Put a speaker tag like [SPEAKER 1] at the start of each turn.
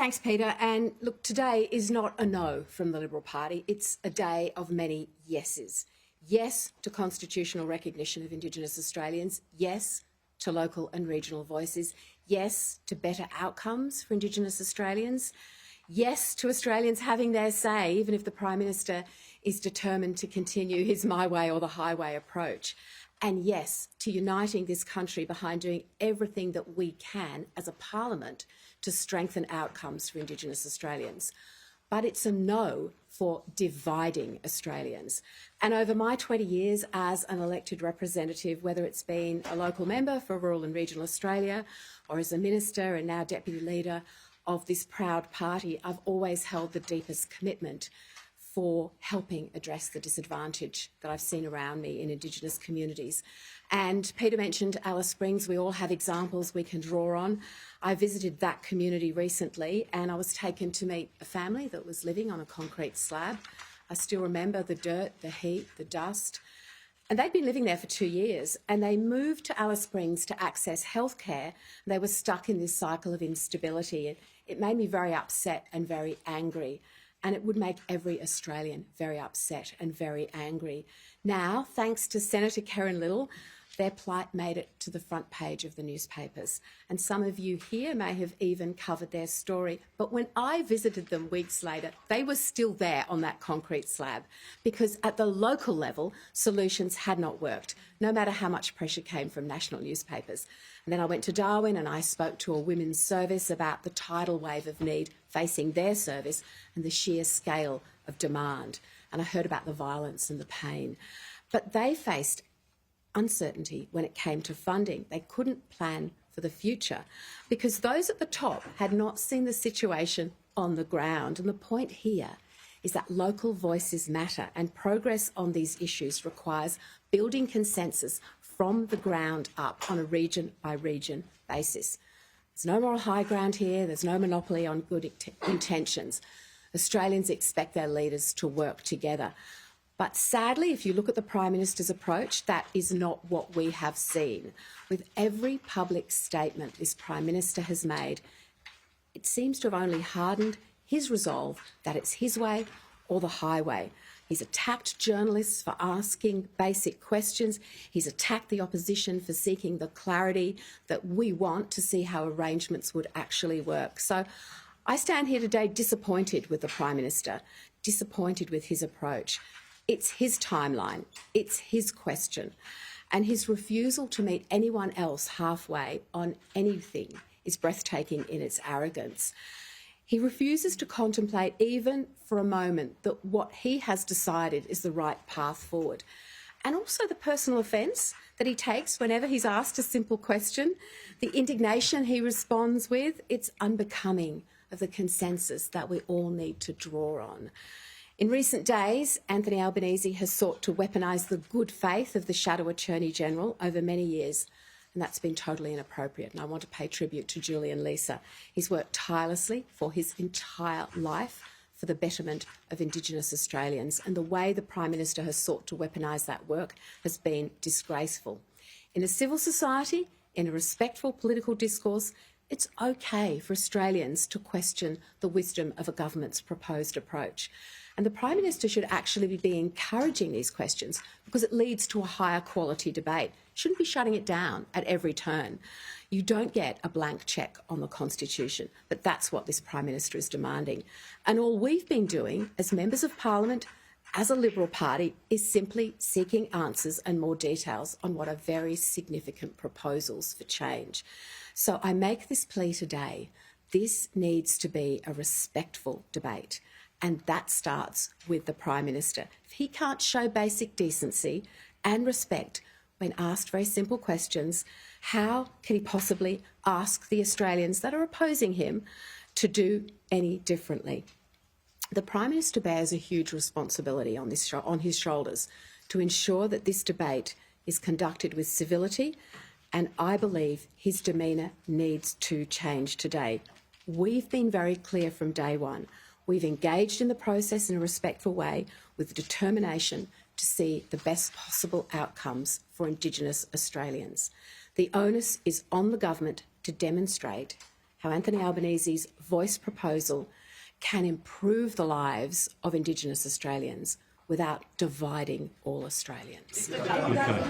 [SPEAKER 1] Thanks, Peter. And look, today is not a no from the Liberal Party. It's a day of many yeses. Yes to constitutional recognition of Indigenous Australians. Yes to local and regional voices. Yes to better outcomes for Indigenous Australians. Yes to Australians having their say, even if the Prime Minister is determined to continue his my way or the highway approach. And yes to uniting this country behind doing everything that we can as a parliament to strengthen outcomes for Indigenous Australians. But it's a no for dividing Australians. And over my 20 years as an elected representative, whether it's been a local member for rural and regional Australia or as a minister and now deputy leader of this proud party, I've always held the deepest commitment for helping address the disadvantage that I've seen around me in Indigenous communities. And Peter mentioned Alice Springs. We all have examples we can draw on. I visited that community recently and I was taken to meet a family that was living on a concrete slab. I still remember the dirt, the heat, the dust. And they'd been living there for 2 years and they moved to Alice Springs to access healthcare. They were stuck in this cycle of instability. It made me very upset and very angry. And it would make every Australian very upset and very angry. Now, thanks to Senator Kerryn Little, their plight made it to the front page of the newspapers. And some of you here may have even covered their story. But when I visited them weeks later, they were still there on that concrete slab because at the local level, solutions had not worked, no matter how much pressure came from national newspapers. And then I went to Darwin and I spoke to a women's service about the tidal wave of need facing their service and the sheer scale of demand. And I heard about the violence and the pain. But they faced uncertainty when it came to funding. They couldn't plan for the future because those at the top had not seen the situation on the ground. And the point here is that local voices matter and progress on these issues requires building consensus from the ground up on a region-by-region basis. There's no moral high ground here. There's no monopoly on good intentions. Australians expect their leaders to work together. But sadly, if you look at the Prime Minister's approach, that is not what we have seen. With every public statement this Prime Minister has made, it seems to have only hardened his resolve that it's his way or the highway. He's attacked journalists for asking basic questions. He's attacked the opposition for seeking the clarity that we want to see how arrangements would actually work. So I stand here today disappointed with the Prime Minister, disappointed with his approach. It's his timeline, it's his question, and his refusal to meet anyone else halfway on anything is breathtaking in its arrogance. He refuses to contemplate even for a moment that what he has decided is the right path forward. And also the personal offence that he takes whenever he's asked a simple question, the indignation he responds with, it's unbecoming of the consensus that we all need to draw on. In recent days, Anthony Albanese has sought to weaponise the good faith of the Shadow Attorney-General over many years, and that's been totally inappropriate. And I want to pay tribute to Julian Leeser. He's worked tirelessly for his entire life for the betterment of Indigenous Australians, and the way the Prime Minister has sought to weaponise that work has been disgraceful. In a civil society, in a respectful political discourse, it's okay for Australians to question the wisdom of a government's proposed approach. And the Prime Minister should actually be encouraging these questions because it leads to a higher quality debate. Shouldn't be shutting it down at every turn. You don't get a blank cheque on the Constitution, but that's what this Prime Minister is demanding. And all we've been doing as members of Parliament, as a Liberal Party, is simply seeking answers and more details on what are very significant proposals for change. So I make this plea today. This needs to be a respectful debate. And that starts with the Prime Minister. If he can't show basic decency and respect when asked very simple questions, how can he possibly ask the Australians that are opposing him to do any differently? The Prime Minister bears a huge responsibility on his shoulders to ensure that this debate is conducted with civility, and I believe his demeanour needs to change today. We've been very clear from day one. We've engaged in the process in a respectful way with determination to see the best possible outcomes for Indigenous Australians. The onus is on the government to demonstrate how Anthony Albanese's voice proposal can improve the lives of Indigenous Australians without dividing all Australians.
[SPEAKER 2] Okay.